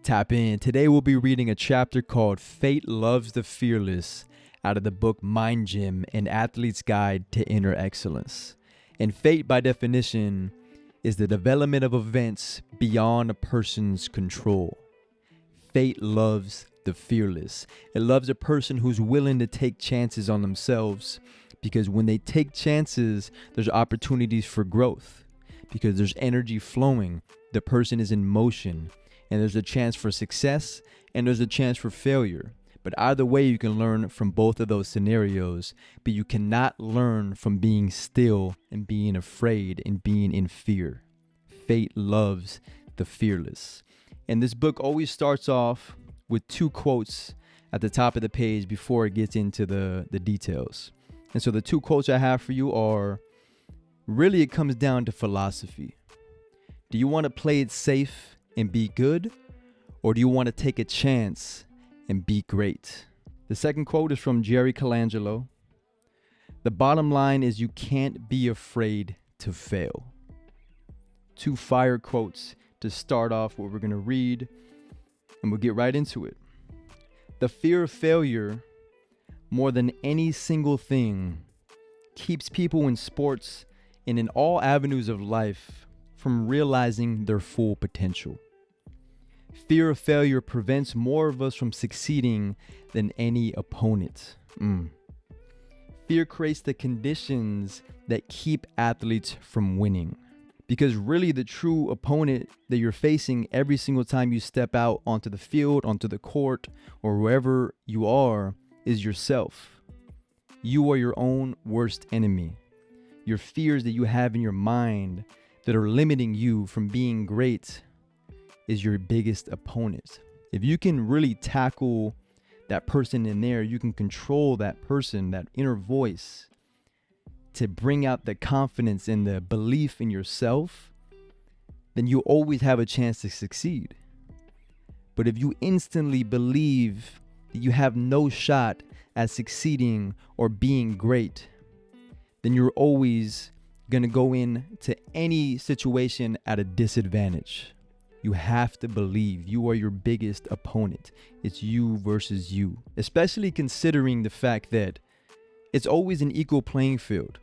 Tap in. Today we'll be reading a chapter called Fate Loves the Fearless out of the book Mind Gym, An Athlete's Guide to Inner Excellence. And fate, by definition, is the development of events beyond a person's control. Fate loves the fearless. It loves a person who's willing to take chances on themselves, because when they take chances, there's opportunities for growth, because there's energy flowing, the person is in motion, and there's a chance for success and there's a chance for failure. But either way, you can learn from both of those scenarios, but you cannot learn from being still and being afraid and being in fear. Fate loves the fearless. And this book always starts off with two quotes at the top of the page before it gets into the details. And so the two quotes I have for you are, really it comes down to philosophy. Do you want to play it safe and be good? Or do you want to take a chance and be great? The second quote is from Jerry Colangelo. The bottom line is you can't be afraid to fail. Two fire quotes to start off what we're going to read, and we'll get right into it. The fear of failure, more than any single thing, keeps people in sports and in all avenues of life from realizing their full potential. Fear of failure prevents more of us from succeeding than any opponent. Fear creates the conditions that keep athletes from winning. Because really the true opponent that you're facing every single time you step out onto the field, onto the court, or wherever you are, is yourself. You are your own worst enemy. Your fears that you have in your mind that are limiting you from being great is your biggest opponent. If you can really tackle that person in there, you can control that person, that inner voice, to bring out the confidence and the belief in yourself, then you always have a chance to succeed. But if you instantly believe that you have no shot at succeeding or being great, then you're always going to go into any situation at a disadvantage. You have to believe you are your biggest opponent. It's you versus you, especially considering the fact that it's always an equal playing field.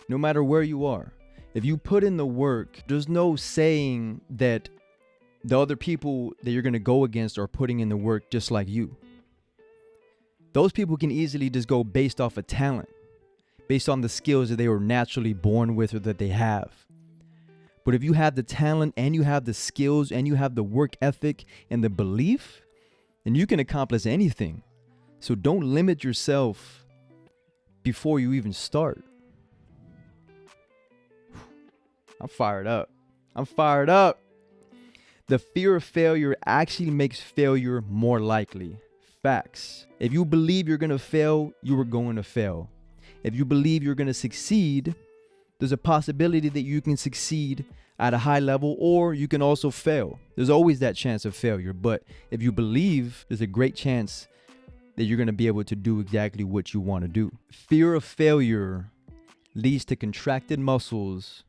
No matter where you are, if you put in the work, there's no saying that the other people that you're going to go against are putting in the work just like you. Those people can easily just go based off of talent, based on the skills that they were naturally born with or that they have. But if you have the talent and you have the skills and you have the work ethic and the belief, then you can accomplish anything. So don't limit yourself before you even start. I'm fired up. The fear of failure actually makes failure more likely. Facts. If you believe you're going to fail, you are going to fail. If you believe you're going to succeed, there's a possibility that you can succeed at a high level, or you can also fail. There's always that chance of failure. But if you believe, there's a great chance that you're going to be able to do exactly what you want to do. Fear of failure leads to contracted muscles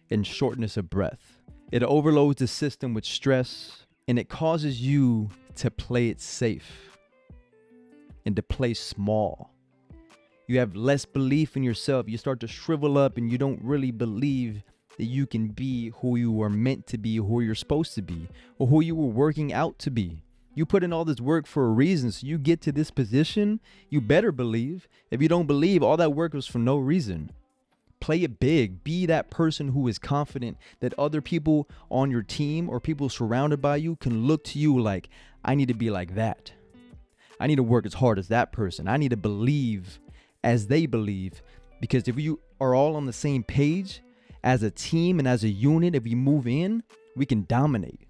and shortness of breath. It overloads the system with stress, and it causes you to play it safe and to play small. You have less belief in yourself. You start to shrivel up and you don't really believe that you can be who you are meant to be, who you're supposed to be, or who you were working out to be. You put in all this work for a reason, so you get to this position, you better believe. If you don't believe, all that work was for no reason. Play it big. Be that person who is confident that other people on your team or people surrounded by you can look to you like, I need to be like that. I need to work as hard as that person. I need to believe as they believe, because if you are all on the same page as a team and as a unit, if we move in, we can dominate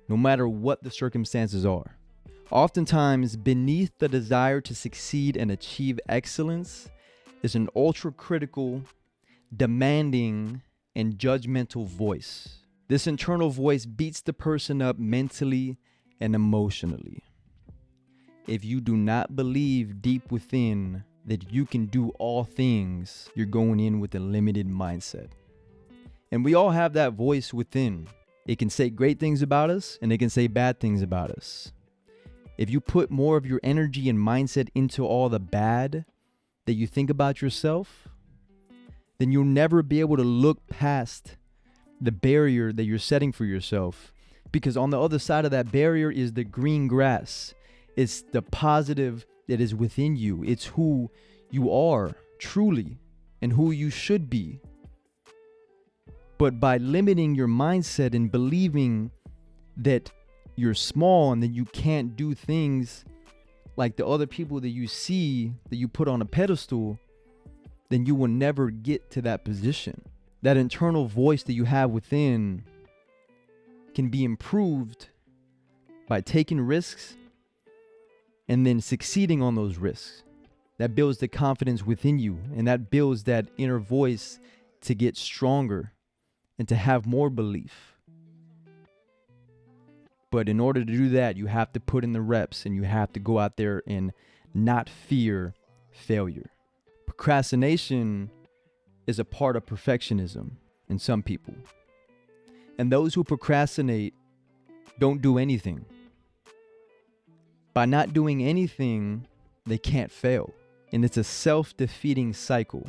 no matter what the circumstances are. Oftentimes, beneath the desire to succeed and achieve excellence is an ultra critical, demanding, and judgmental voice. This internal voice beats the person up mentally and emotionally. If you do not believe deep within that you can do all things, you're going in with a limited mindset. And we all have that voice within. It can say great things about us and it can say bad things about us. If you put more of your energy and mindset into all the bad that you think about yourself, then you'll never be able to look past the barrier that you're setting for yourself. Because on the other side of that barrier is the green grass. It's the positive that is within you. It's who you are truly and who you should be. But by limiting your mindset and believing that you're small and that you can't do things like the other people that you see, that you put on a pedestal, then you will never get to that position. That internal voice that you have within can be improved by taking risks and then succeeding on those risks. That builds the confidence within you, and that builds that inner voice to get stronger and to have more belief. But in order to do that, you have to put in the reps and you have to go out there and not fear failure. Procrastination is a part of perfectionism in some people. And those who procrastinate don't do anything. By not doing anything, they can't fail. And it's a self-defeating cycle.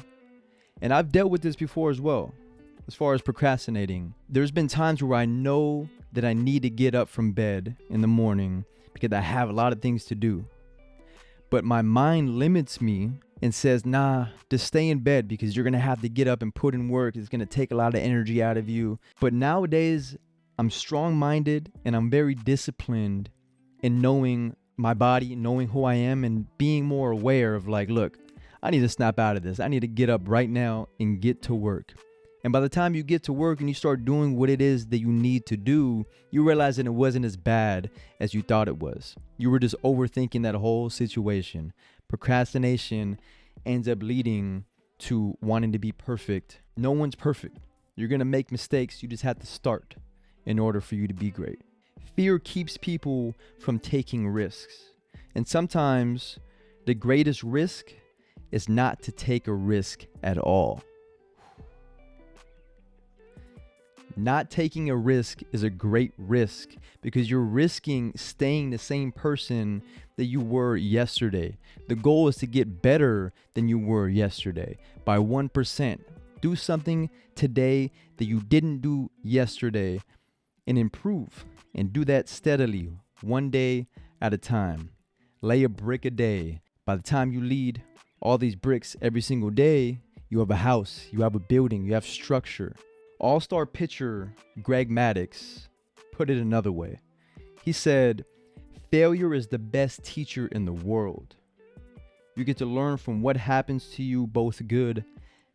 And I've dealt with this before as well. As far as procrastinating, there's been times where I know that I need to get up from bed in the morning because I have a lot of things to do. But my mind limits me and says, nah, just stay in bed because you're going to have to get up and put in work. It's going to take a lot of energy out of you. But nowadays, I'm strong-minded and I'm very disciplined in knowing my body, knowing who I am, and being more aware of like, look, I need to snap out of this. I need to get up right now and get to work. And by the time you get to work and you start doing what it is that you need to do, you realize that it wasn't as bad as you thought it was. You were just overthinking that whole situation. Procrastination ends up leading to wanting to be perfect. No one's perfect. You're going to make mistakes. You just have to start in order for you to be great. Fear keeps people from taking risks. And sometimes the greatest risk is not to take a risk at all. Not taking a risk is a great risk because you're risking staying the same person that you were yesterday. The goal is to get better than you were yesterday by 1%. Do something today that you didn't do yesterday and improve, and do that steadily, one day at a time. Lay a brick a day. By the time you lead all these bricks every single day, you have a house, you have a building, you have structure. All-star pitcher Greg Maddux put it another way. He said, failure is the best teacher in the world. You get to learn from what happens to you, both good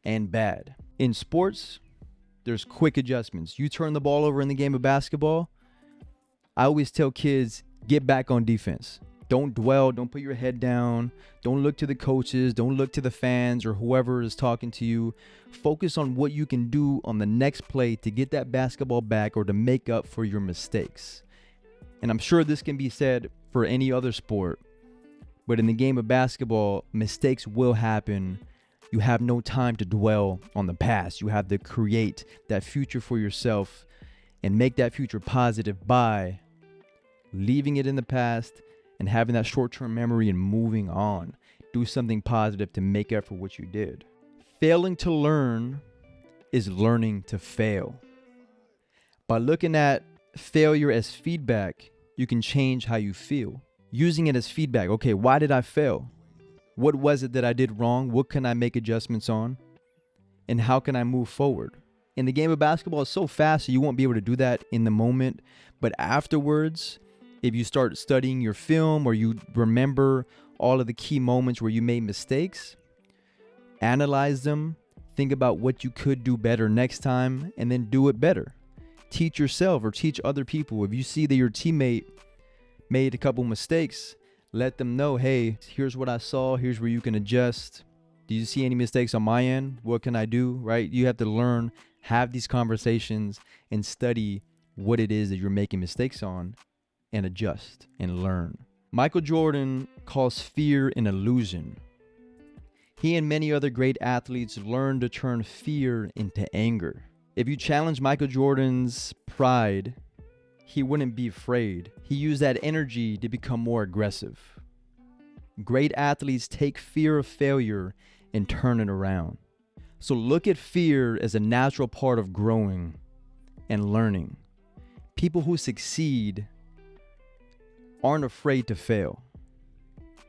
and bad. In sports, there's quick adjustments. You turn the ball over in the game of basketball, I always tell kids, get back on defense. Don't dwell, don't put your head down, don't look to the coaches, don't look to the fans or whoever is talking to you. Focus on what you can do on the next play to get that basketball back or to make up for your mistakes. And I'm sure this can be said for any other sport, but in the game of basketball, mistakes will happen. You have no time to dwell on the past. You have to create that future for yourself and make that future positive by leaving it in the past and having that short-term memory and moving on. Do something positive to make up for what you did. Failing to learn is learning to fail. By looking at failure as feedback, you can change how you feel. Using it as feedback. Okay, why did I fail? What was it that I did wrong? What can I make adjustments on? And how can I move forward? In the game of basketball, it's so fast, so you won't be able to do that in the moment. But afterwards, if you start studying your film or you remember all of the key moments where you made mistakes, analyze them, think about what you could do better next time, and then do it better. Teach yourself or teach other people. If you see that your teammate made a couple mistakes, let them know, hey, here's what I saw. Here's where you can adjust. Do you see any mistakes on my end? What can I do, right? You have to learn, have these conversations, and study what it is that you're making mistakes on, and adjust and learn. Michael Jordan calls fear an illusion. He and many other great athletes learned to turn fear into anger. If you challenge Michael Jordan's pride, he wouldn't be afraid. He used that energy to become more aggressive. Great athletes take fear of failure and turn it around. So look at fear as a natural part of growing and learning. People who succeed aren't afraid to fail.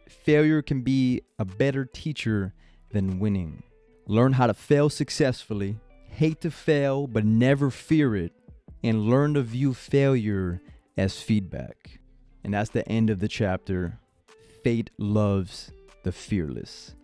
Failure can be a better teacher than winning. Learn how to fail successfully, hate to fail but never fear it, and learn to view failure as feedback. And that's the end of the chapter. Fate loves the fearless.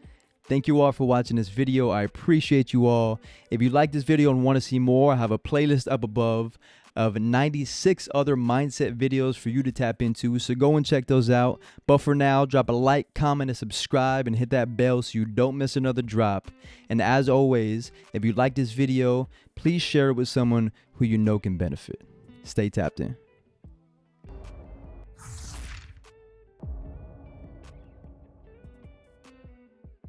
Thank you all for watching this video. I appreciate you all. If you like this video and want to see more, I have a playlist up above of 96 other mindset videos for you to tap into. So go and check those out. But for now, drop a like, comment, and subscribe, and hit that bell so you don't miss another drop. And as always, if you like this video, please share it with someone who you know can benefit. Stay tapped in.